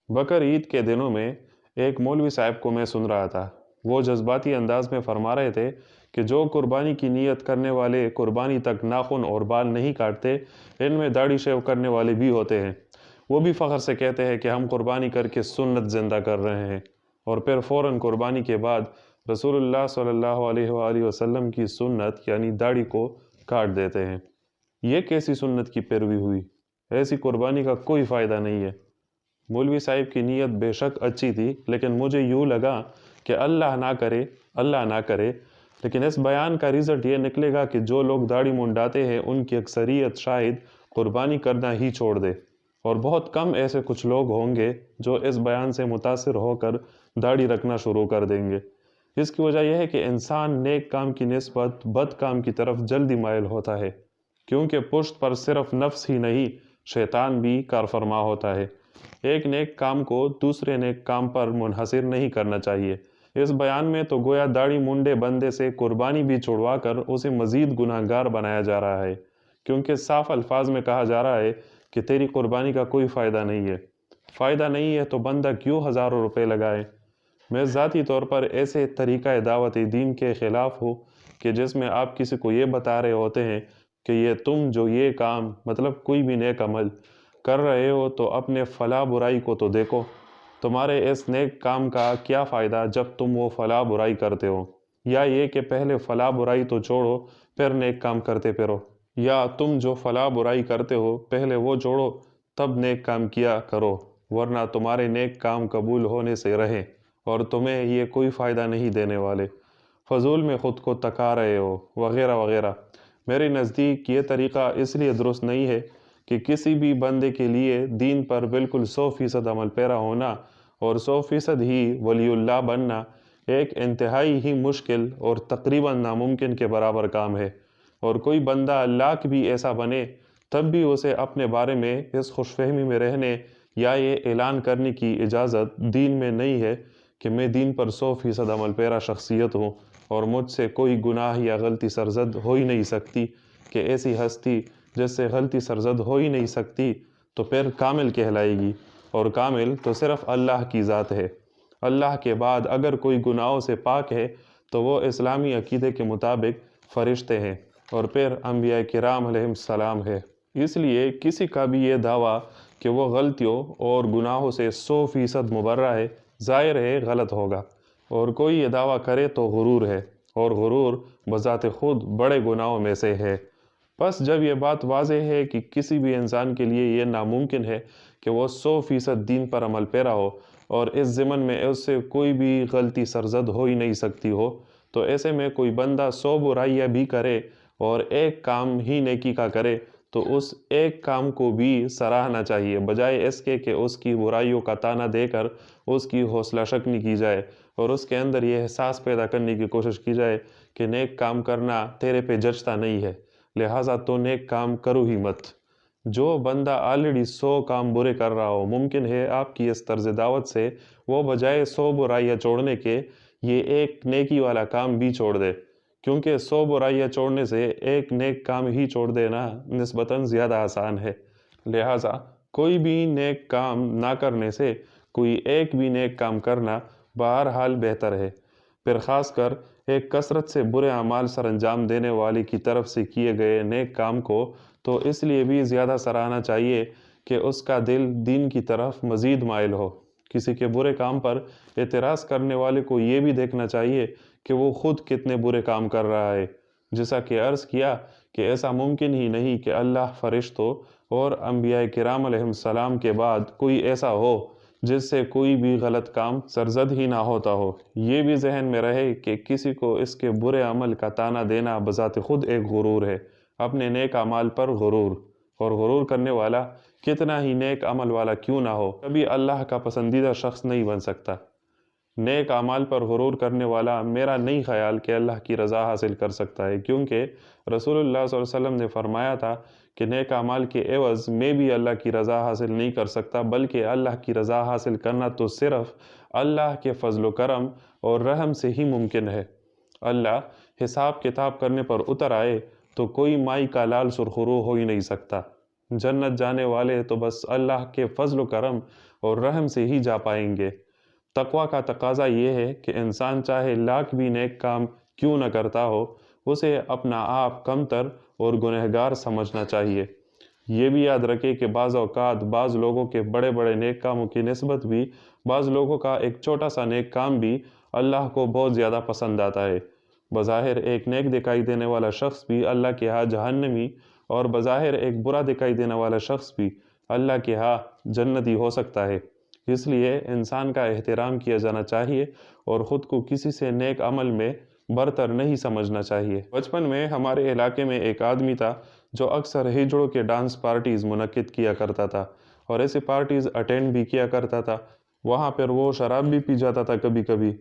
بقر عید کے دنوں میں ایک مولوی صاحب کو میں سن رہا تھا۔ وہ جذباتی انداز میں فرما رہے تھے کہ جو قربانی کی نیت کرنے والے قربانی تک ناخن اور بال نہیں کاٹتے، ان میں داڑھی شیو کرنے والے بھی ہوتے ہیں۔ وہ بھی فخر سے کہتے ہیں کہ ہم قربانی کر کے سنت زندہ کر رہے ہیں، اور پھر فوراً قربانی کے بعد رسول اللہ صلی اللہ علیہ وآلہ وسلم کی سنت یعنی داڑھی کو کاٹ دیتے ہیں۔ یہ کیسی سنت کی پیروی ہوئی؟ ایسی قربانی کا کوئی فائدہ نہیں ہے۔ مولوی صاحب کی نیت بے شک اچھی تھی، لیکن مجھے یوں لگا کہ اللہ نہ کرے، لیکن اس بیان کا رزلٹ یہ نکلے گا کہ جو لوگ داڑھی منڈاتے ہیں ان کی اکثریت شاید قربانی کرنا ہی چھوڑ دے، اور بہت کم ایسے کچھ لوگ ہوں گے جو اس بیان سے متاثر ہو کر داڑھی رکھنا شروع کر دیں گے۔ اس کی وجہ یہ ہے کہ انسان نیک کام کی نسبت بد کام کی طرف جلدی مائل ہوتا ہے، کیونکہ پشت پر صرف نفس ہی نہیں، شیطان بھی کارفرما ہوتا ہے۔ ایک نیک کام کو دوسرے نیک کام پر منحصر نہیں کرنا چاہیے۔ اس بیان میں تو گویا داڑھی منڈے بندے سے قربانی بھی چھڑوا کر اسے مزید گناہگار بنایا جا رہا ہے، کیونکہ صاف الفاظ میں کہا جا رہا ہے کہ تیری قربانی کا کوئی فائدہ نہیں ہے۔ فائدہ نہیں ہے تو بندہ کیوں ہزاروں روپے لگائے؟ میں ذاتی طور پر ایسے طریقہ دعوت دین کے خلاف ہوں کہ جس میں آپ کسی کو یہ بتا رہے ہوتے ہیں کہ تم جو یہ کام مطلب کوئی بھی نیک عمل کر رہے ہو تو اپنے فلاں برائی کو تو دیکھو، تمہارے اس نیک کام کا کیا فائدہ جب تم وہ فلاں برائی کرتے ہو، یا یہ کہ پہلے فلاں برائی تو چھوڑو پھر نیک کام کرتے پھرو، یا تم جو فلاں برائی کرتے ہو پہلے وہ چھوڑو تب نیک کام کیا کرو، ورنہ تمہارے نیک کام قبول ہونے سے رہیں اور تمہیں یہ کوئی فائدہ نہیں دینے والے، فضول میں خود کو تکا رہے ہو، وغیرہ وغیرہ۔ میرے نزدیک یہ طریقہ اس لیے درست نہیں ہے کہ کسی بھی بندے کے لیے دین پر بالکل 100% عمل پیرا ہونا اور 100% ہی ولی اللہ بننا ایک انتہائی ہی مشکل اور تقریباً ناممکن کے برابر کام ہے، اور کوئی بندہ لاکھ بھی ایسا بنے تب بھی اسے اپنے بارے میں اس خوش فہمی میں رہنے یا یہ اعلان کرنے کی اجازت دین میں نہیں ہے کہ میں دین پر 100% عمل پیرا شخصیت ہوں اور مجھ سے کوئی گناہ یا غلطی سرزد ہو ہی نہیں سکتی، کہ ایسی ہستی جس سے غلطی سرزد ہو ہی نہیں سکتی تو پھر کامل کہلائے گی، اور کامل تو صرف اللہ کی ذات ہے۔ اللہ کے بعد اگر کوئی گناہوں سے پاک ہے تو وہ اسلامی عقیدے کے مطابق فرشتے ہیں، اور پھر انبیاء کرام علیہ السلام ہے۔ اس لیے کسی کا بھی یہ دعویٰ کہ وہ غلطیوں اور گناہوں سے 100% مبرہ ہے، ظاہر ہے غلط ہوگا، اور کوئی یہ دعویٰ کرے تو غرور ہے، اور غرور بذات خود بڑے گناہوں میں سے ہے۔ بس جب یہ بات واضح ہے کہ کسی بھی انسان کے لیے یہ ناممکن ہے کہ وہ 100% دین پر عمل پیرا ہو، اور اس ضمن میں اس سے کوئی بھی غلطی سرزد ہو ہی نہیں سکتی ہو، تو ایسے میں کوئی بندہ 100 برائیاں بھی کرے اور ایک کام ہی نیکی کا کرے تو اس ایک کام کو بھی سراہنا چاہیے، بجائے اس کے کہ اس کی برائیوں کا تانا دے کر اس کی حوصلہ شکنی کی جائے اور اس کے اندر یہ احساس پیدا کرنے کی کوشش کی جائے کہ نیک کام کرنا تیرے پہ جچتا نہیں ہے، لہٰذا تو نیک کام کرو ہی مت۔ جو بندہ آلریڈی 100 کام برے کر رہا ہو، ممکن ہے آپ کی اس طرز دعوت سے وہ بجائے 100 برائیاں چھوڑنے کے یہ ایک نیکی والا کام بھی چھوڑ دے، کیونکہ 100 برائیاں چھوڑنے سے ایک نیک کام ہی چھوڑ دینا نسبتاً زیادہ آسان ہے۔ لہٰذا کوئی بھی نیک کام نہ کرنے سے کوئی ایک بھی نیک کام کرنا بہرحال بہتر ہے، پھر خاص کر ایک کثرت سے برے اعمال سر انجام دینے والے کی طرف سے کیے گئے نیک کام کو تو اس لیے بھی زیادہ سراہنا چاہیے کہ اس کا دل دین کی طرف مزید مائل ہو۔ کسی کے برے کام پر اعتراض کرنے والے کو یہ بھی دیکھنا چاہیے کہ وہ خود کتنے برے کام کر رہا ہے، جیسا کہ عرض کیا کہ ایسا ممکن ہی نہیں کہ اللہ فرشتوں اور انبیاء کرام علیہ السلام کے بعد کوئی ایسا ہو جس سے کوئی بھی غلط کام سرزد ہی نہ ہوتا ہو۔ یہ بھی ذہن میں رہے کہ کسی کو اس کے برے عمل کا تانا دینا بذات خود ایک غرور ہے، اپنے نیک اعمال پر غرور، اور غرور کرنے والا کتنا ہی نیک عمل والا کیوں نہ ہو کبھی اللہ کا پسندیدہ شخص نہیں بن سکتا۔ نیک اعمال پر غرور کرنے والا میرا نہیں خیال کہ اللہ کی رضا حاصل کر سکتا ہے، کیونکہ رسول اللہ صلی اللہ علیہ وسلم نے فرمایا تھا کہ نیک اعمال کے عوض میں بھی اللہ کی رضا حاصل نہیں کر سکتا، بلکہ اللہ کی رضا حاصل کرنا تو صرف اللہ کے فضل و کرم اور رحم سے ہی ممکن ہے۔ اللہ حساب کتاب کرنے پر اتر آئے تو کوئی مائی کا لال سرخرو ہو ہی نہیں سکتا۔ جنت جانے والے تو بس اللہ کے فضل و کرم اور رحم سے ہی جا پائیں گے۔ تقوی کا تقاضا یہ ہے کہ انسان چاہے لاکھ بھی نیک کام کیوں نہ کرتا ہو، اسے اپنا آپ کمتر اور گنہگار سمجھنا چاہیے۔ یہ بھی یاد رکھے کہ بعض اوقات بعض لوگوں کے بڑے بڑے نیک کاموں کی نسبت بھی بعض لوگوں کا ایک چھوٹا سا نیک کام بھی اللہ کو بہت زیادہ پسند آتا ہے۔ بظاہر ایک نیک دکھائی دینے والا شخص بھی اللہ کے ہاں جہنمی، اور بظاہر ایک برا دکھائی دینے والا شخص بھی اللہ کے ہاں جنتی ہو سکتا ہے۔ اس لیے انسان کا احترام کیا جانا چاہیے اور خود کو کسی سے نیک عمل میں برتر نہیں سمجھنا چاہیے۔ بچپن میں ہمارے علاقے میں ایک آدمی تھا جو اکثر ہجڑوں کے ڈانس پارٹیز منعقد کیا کرتا تھا اور ایسی پارٹیز اٹینڈ بھی کیا کرتا تھا۔ وہاں پر وہ شراب بھی پی جاتا تھا کبھی کبھی۔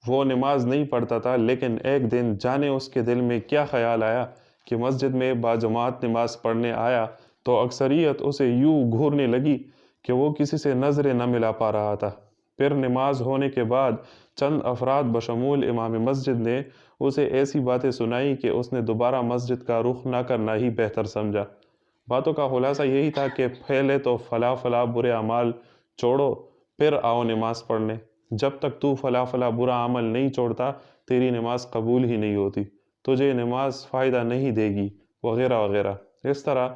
وہ نماز نہیں پڑھتا تھا، لیکن ایک دن جانے اس کے دل میں کیا خیال آیا کہ مسجد میں باجماعت نماز پڑھنے آیا تو اکثریت اسے یوں گھورنے لگی کہ وہ کسی سے نظریں نہ ملا پا رہا تھا۔ پھر نماز ہونے کے بعد چند افراد بشمول امام مسجد نے اسے ایسی باتیں سنائی کہ اس نے دوبارہ مسجد کا رخ نہ کرنا ہی بہتر سمجھا۔ باتوں کا خلاصہ یہی تھا کہ پہلے تو فلاں برے اعمال چھوڑو، پھر آؤ نماز پڑھنے۔ جب تک تو فلاں برا عمل نہیں چھوڑتا تیری نماز قبول ہی نہیں ہوتی، تجھے نماز فائدہ نہیں دے گی، وغیرہ وغیرہ۔ اس طرح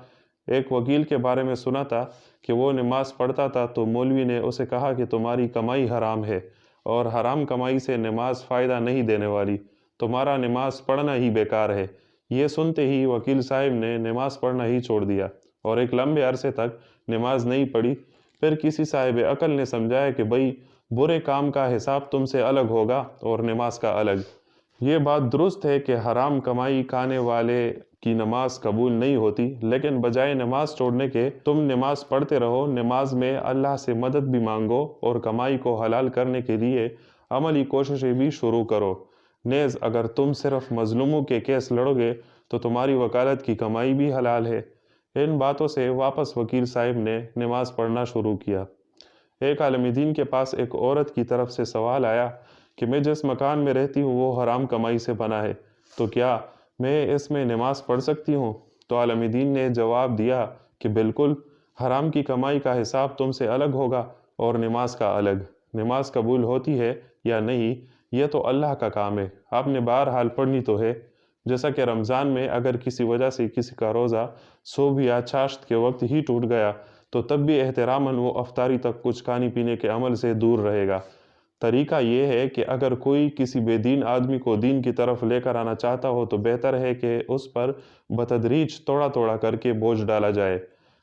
ایک وکیل کے بارے میں سنا تھا کہ وہ نماز پڑھتا تھا تو مولوی نے اسے کہا کہ تمہاری کمائی حرام ہے اور حرام کمائی سے نماز فائدہ نہیں دینے والی، تمہارا نماز پڑھنا ہی بیکار ہے۔ یہ سنتے ہی وکیل صاحب نے نماز پڑھنا ہی چھوڑ دیا اور ایک لمبے عرصے تک نماز نہیں پڑھی۔ پھر کسی صاحب عقل نے سمجھایا کہ بھئی برے کام کا حساب تم سے الگ ہوگا اور نماز کا الگ۔ یہ بات درست ہے کہ حرام کمائی کھانے والے کی نماز قبول نہیں ہوتی، لیکن بجائے نماز چھوڑنے کے تم نماز پڑھتے رہو، نماز میں اللہ سے مدد بھی مانگو اور کمائی کو حلال کرنے کے لیے عملی کوششیں بھی شروع کرو۔ نیز اگر تم صرف مظلوموں کے کیس لڑو گے تو تمہاری وکالت کی کمائی بھی حلال ہے۔ ان باتوں سے واپس وکیل صاحب نے نماز پڑھنا شروع کیا۔ ایک عالم دین کے پاس ایک عورت کی طرف سے سوال آیا کہ میں جس مکان میں رہتی ہوں وہ حرام کمائی سے بنا ہے، تو کیا میں اس میں نماز پڑھ سکتی ہوں؟ تو عالم دین نے جواب دیا کہ بالکل، حرام کی کمائی کا حساب تم سے الگ ہوگا اور نماز کا الگ۔ نماز قبول ہوتی ہے یا نہیں یہ تو اللہ کا کام ہے، آپ نے بہرحال پڑھنی تو ہے۔ جیسا کہ رمضان میں اگر کسی وجہ سے کسی کا روزہ صبح یا چاشت کے وقت ہی ٹوٹ گیا تو تب بھی احتراماً وہ افطاری تک کچھ کھانے پینے کے عمل سے دور رہے گا۔ طریقہ یہ ہے کہ اگر کوئی کسی بے دین آدمی کو دین کی طرف لے کر آنا چاہتا ہو تو بہتر ہے کہ اس پر بتدریج توڑا کر کے بوجھ ڈالا جائے۔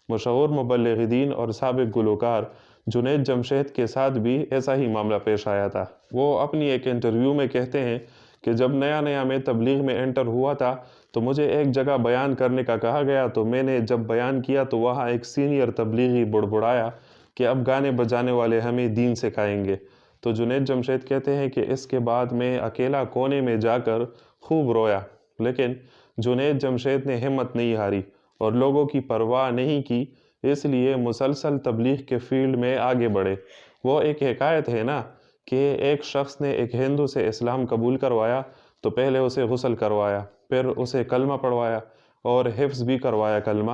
مشہور مبلغ دین اور سابق گلوکار جنید جمشید کے ساتھ بھی ایسا ہی معاملہ پیش آیا تھا۔ وہ اپنی ایک انٹرویو میں کہتے ہیں کہ جب نیا میں تبلیغ میں انٹر ہوا تھا تو مجھے ایک جگہ بیان کرنے کا کہا گیا، تو میں نے جب بیان کیا تو وہاں ایک سینئر تبلیغی بڑبڑایا کہ اب گانے بجانے والے ہمیں دین سکھائیں گے۔ تو جنید جمشید کہتے ہیں کہ اس کے بعد میں اکیلا کونے میں جا کر خوب رویا، لیکن جنید جمشید نے ہمت نہیں ہاری اور لوگوں کی پرواہ نہیں کی، اس لیے مسلسل تبلیغ کے فیلڈ میں آگے بڑھے۔ وہ ایک حکایت ہے نا کہ ایک شخص نے ایک ہندو سے اسلام قبول کروایا تو پہلے اسے غسل کروایا، پھر اسے کلمہ پڑھوایا اور حفظ بھی کروایا کلمہ،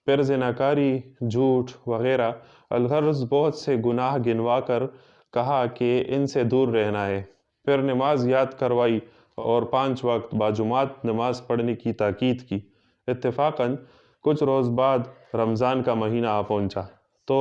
پھر زناکاری، جھوٹ وغیرہ الغرض بہت سے گناہ گنوا کر کہا کہ ان سے دور رہنا ہے، پھر نماز یاد کروائی اور 5 وقت باجماعت نماز پڑھنے کی تاکید کی۔ اتفاقاً کچھ روز بعد رمضان کا مہینہ آ پہنچا تو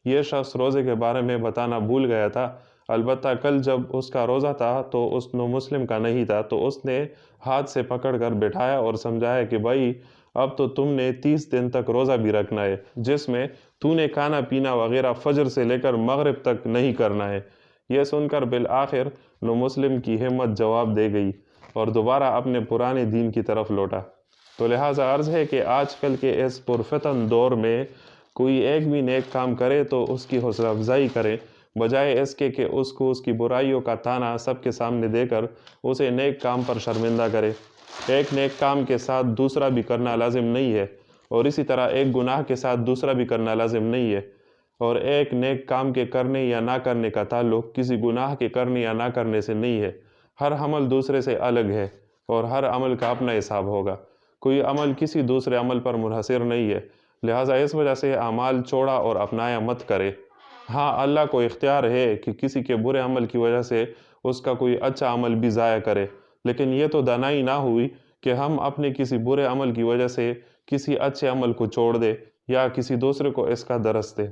یہ شخص روزے کے بارے میں بتانا بھول گیا تھا، البتہ کل جب اس کا روزہ تھا تو اس نو مسلم کا نہیں تھا، تو اس نے ہاتھ سے پکڑ کر بٹھایا اور سمجھایا کہ بھائی اب تو تم نے 30 دن تک روزہ بھی رکھنا ہے، جس میں تو نے کھانا پینا وغیرہ فجر سے لے کر مغرب تک نہیں کرنا ہے۔ یہ سن کر بالآخر نو مسلم کی ہمت جواب دے گئی اور دوبارہ اپنے پرانے دین کی طرف لوٹا۔ تو لہٰذا عرض ہے کہ آج کل کے اس پرفتن دور میں کوئی ایک بھی نیک کام کرے تو اس کی حوصلہ افزائی کرے، بجائے اس کے کہ اس کو اس کی برائیوں کا تانا سب کے سامنے دے کر اسے نیک کام پر شرمندہ کرے۔ ایک نیک کام کے ساتھ دوسرا بھی کرنا لازم نہیں ہے، اور اسی طرح ایک گناہ کے ساتھ دوسرا بھی کرنا لازم نہیں ہے، اور ایک نیک کام کے کرنے یا نہ کرنے کا تعلق کسی گناہ کے کرنے یا نہ کرنے سے نہیں ہے۔ ہر عمل دوسرے سے الگ ہے اور ہر عمل کا اپنا حساب ہوگا، کوئی عمل کسی دوسرے عمل پر منحصر نہیں ہے، لہٰذا اس وجہ سے اعمال چھوڑا اور اپنایا مت کرے۔ ہاں، اللہ کو اختیار ہے کہ کسی کے برے عمل کی وجہ سے اس کا کوئی اچھا عمل بھی ضائع کرے، لیکن یہ تو دانائی نہ ہوئی کہ ہم اپنے کسی برے عمل کی وجہ سے کسی اچھے عمل کو چھوڑ دیں یا کسی دوسرے کو اس کا درس دیں۔